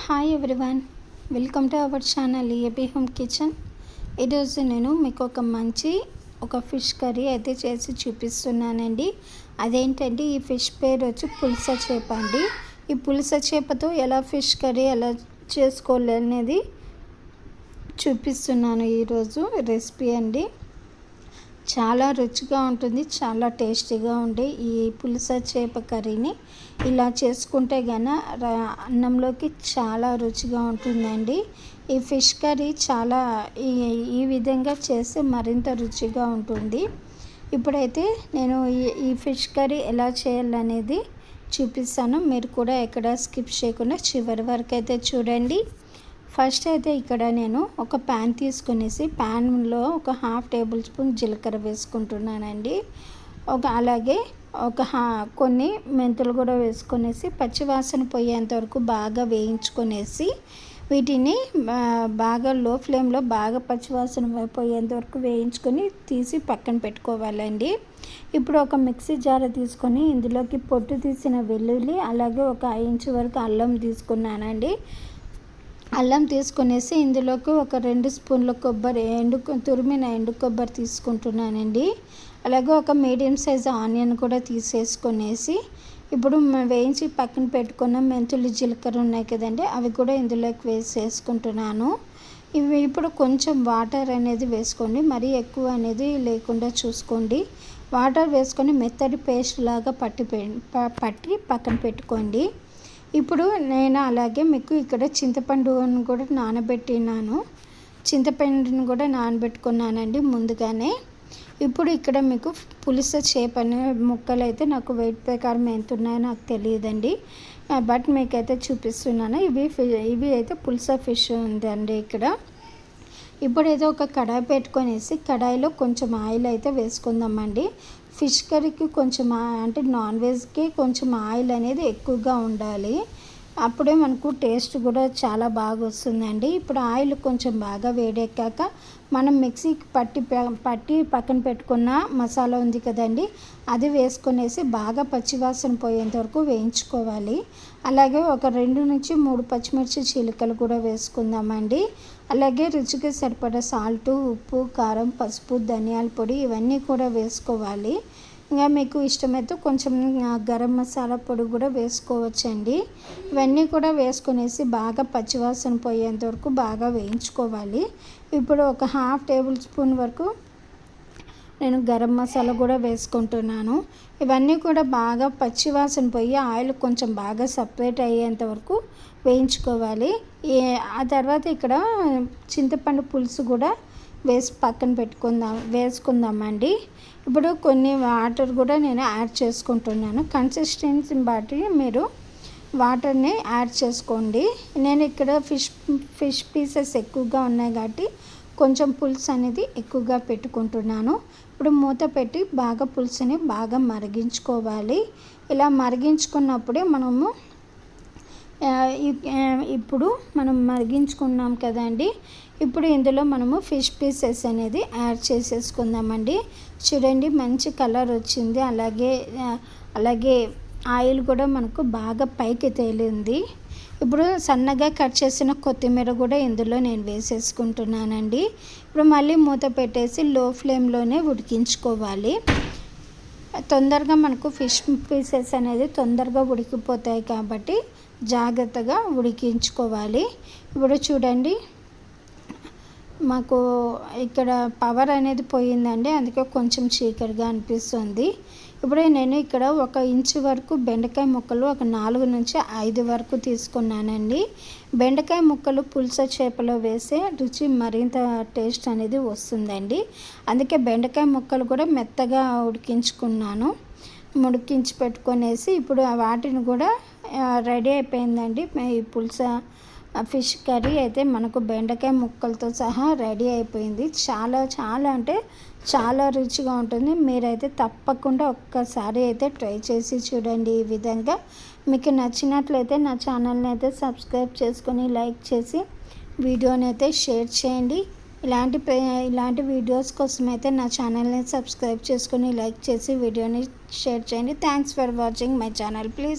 Hi everyone, welcome to our channel AB home kitchen. ఈరోజు నేను మీకు ఒక ఫిష్ కర్రీ అయితే చేసి చూపిస్తున్నానండి. అదేంటంటే ఈ ఫిష్ పేరు వచ్చి పులస చేప అండి. ఈ పులస చేపతో ఎలా ఫిష్ కర్రీ ఎలా చేసుకోవాలి అనేది చూపిస్తున్నాను. ఈరోజు రెసిపీ అండి. చాలా రుచిగా ఉంటుంది, చాలా టేస్టీగా ఉండే ఈ పులస చేప కర్రీని ఇలా చేసుకుంటే అన్నంలోకి చాలా రుచిగా ఉంటుందండి. ఈ ఫిష్ కర్రీ చాలా ఈ విధంగా చేస్తే మరింత రుచిగా ఉంటుంది. ఇప్పుడైతే నేను ఈ ఫిష్ కర్రీ ఎలా చేయాలనేది చూపిస్తాను. మీరు కూడా ఎక్కడ స్కిప్ చేయకుండా చివరి వరకు అయితే చూడండి. ఫస్ట్ అయితే ఇక్కడ నేను ఒక ప్యాన్ తీసుకునేసి ప్యాన్లో ఒక 1/2 టేబుల్ స్పూన్ జీలకర్ర వేసుకుంటున్నానండి. అలాగే కొన్ని మెంతులు కూడా వేసుకునేసి పచ్చివాసన పోయేంత వరకు బాగా వేయించుకునేసి వీటిని బాగా లో ఫ్లేమ్లో బాగా పచ్చివాసన పోయేంత వరకు వేయించుకొని తీసి పక్కన పెట్టుకోవాలండి. ఇప్పుడు ఒక మిక్సీ జార్ తీసుకొని ఇందులోకి పొట్టు తీసిన వెల్లుల్లి అలాగే ఒక 1 ఇంచు వరకు అల్లం తీసుకున్నానండి. అల్లం తీసుకునేసి ఇందులోకి ఒక 2 స్పూన్ల తురిమిన ఎండు కొబ్బరి తీసుకుంటున్నానండి. అలాగే ఒక మీడియం సైజు ఆనియన్ కూడా తీసేసుకునేసి ఇప్పుడు వేయించి పక్కన పెట్టుకున్న మెంతులు జీలకర్ర ఉన్నాయి కదండి, అవి కూడా ఇందులోకి వేసేసుకుంటున్నాను. ఇవి ఇప్పుడు కొంచెం వాటర్ అనేది వేసుకోండి, మరీ ఎక్కువ అనేది లేకుండా చూసుకోండి. వాటర్ వేసుకొని మెత్తటి పేస్ట్ లాగా పట్టి పక్కన పెట్టుకోండి. ఇప్పుడు నేను అలాగే మీకు ఇక్కడ చింతపండును కూడా నానబెట్టుకున్నానండి ముందుగానే. ఇప్పుడు ఇక్కడ మీకు పులస చేప ముక్కలు అయితే నాకు వెయిట్ ప్రకారం ఎంత ఉన్నాయో నాకు తెలియదండి, బట్ మీకైతే చూపిస్తున్నాను. ఇవి అయితే పులస ఫిష్ ఉందండి ఇక్కడ. ఇప్పుడైతే ఒక కడాయి పెట్టుకొనేసి కడాయిలో కొంచెం ఆయిల్ అయితే వేసుకుందామండి. ఫిష్ కర్రీకి కొంచెం అంటే నాన్ వెజ్కి కొంచెం ఆయిల్ అనేది ఎక్కువగా ఉండాలి, అప్పుడే మనకు టేస్ట్ కూడా చాలా బాగా వస్తుందండి. ఇప్పుడు ఆయిల్ కొంచెం బాగా వేడెక్కాక మనం మిక్సీకి పట్టి పక్కన పెట్టుకున్న మసాలా ఉంది కదండి, అది వేసుకునేసి బాగా పచ్చివాసన పోయేంత వరకు వేయించుకోవాలి. అలాగే ఒక 2 నుంచి 3 పచ్చిమిర్చి చీలికలు కూడా వేసుకుందామండి. అలాగే రుచికి సరిపడా సాల్టు, ఉప్పు, కారం, పసుపు, ధనియాల పొడి ఇవన్నీ కూడా వేసుకోవాలి. ఇంకా మీకు ఇష్టమైతే కొంచెం గరం మసాలా పొడి కూడా వేసుకోవచ్చండి. ఇవన్నీ కూడా వేసుకునేసి బాగా పచ్చివాసన పోయేంత వరకు బాగా వేయించుకోవాలి. ఇప్పుడు ఒక 1/2 టేబుల్ స్పూన్ వరకు నేను గరం మసాలా కూడా వేసుకుంటున్నాను. ఇవన్నీ కూడా బాగా పచ్చివాసన పోయి ఆయిల్ కొంచెం బాగా సపరేట్ అయ్యేంత వరకు వేయించుకోవాలి. ఆ తర్వాత ఇక్కడ చింతపండు పులుసు కూడా పక్కన వేసుకుందామండి. ఇప్పుడు కొన్ని వాటర్ కూడా నేను యాడ్ చేసుకుంటున్నాను. కన్సిస్టెన్సీని బట్టి మీరు వాటర్ని యాడ్ చేసుకోండి. నేను ఇక్కడ ఫిష్ పీసెస్ ఎక్కువగా ఉన్నాయి కాబట్టి కొంచెం పులుసు అనేది ఎక్కువగా పెట్టుకుంటున్నాను. ఇప్పుడు మూత పెట్టి బాగా పులుసుని బాగా మరిగించుకోవాలి. ఇలా మరిగించుకున్నప్పుడే ఇప్పుడు మనం మరిగించుకున్నాం కదండి, ఇప్పుడు ఇందులో మనము ఫిష్ పీసెస్ అనేది యాడ్ చేసేసుకుందామండి. చూడండి మంచి కలర్ వచ్చింది, అలాగే ఆయిల్ కూడా మనకు బాగా పైకి తేలింది. ఇప్పుడు సన్నగా కట్ చేసిన కొత్తిమీర కూడా ఇందులో నేను వేసేసుకుంటున్నానండి. ఇప్పుడు మళ్ళీ మూత పెట్టేసి లో ఫ్లేమ్లోనే ఉడికించుకోవాలి. తొందరగా మనకు ఫిష్ పీసెస్ అనేది తొందరగా ఉడికిపోతాయి కాబట్టి జాగ్రత్తగా ఉడికించుకోవాలి. ఇప్పుడు చూడండి మాకు ఇక్కడ పవర్ అనేది పోయిందండి, అందుకే కొంచెం చీకటిగా అనిపిస్తుంది. ఇప్పుడు నేను ఇక్కడ 1 ఇంచు వరకు బెండకాయ ముక్కలు ఒక 4 నుంచి 5 వరకు తీసుకున్నానండి. బెండకాయ ముక్కలు పులస చేపలో వేసే రుచి మరింత టేస్ట్ అనేది వస్తుందండి. అందుకే బెండకాయ ముక్కలు కూడా మెత్తగా ఉడికించి పెట్టుకొనేసి ఇప్పుడు వాటిని కూడా రెడీ అయిపోయిందండి. ఈ పులస ఫిష్ కర్రీ అయితే మనకు బెండకాయ ముక్కలతో సహా రెడీ అయిపోయింది. చాలా చాలా అంటే చాలా రుచిగా ఉంటుంది. మీరైతే తప్పకుండా ఒక్కసారి అయితే ట్రై చేసి చూడండి. ఈ విధంగా మీకు నచ్చినట్లయితే నా ఛానల్ని అయితే సబ్స్క్రైబ్ చేసుకొని లైక్ చేసి వీడియోని అయితే షేర్ చేయండి. ఇలాంటి వీడియోస్ కోసం అయితే నా ఛానల్ని సబ్స్క్రైబ్ చేసుకొని లైక్ చేసి వీడియోని షేర్ చేయండి. Thanks for watching my channel. Please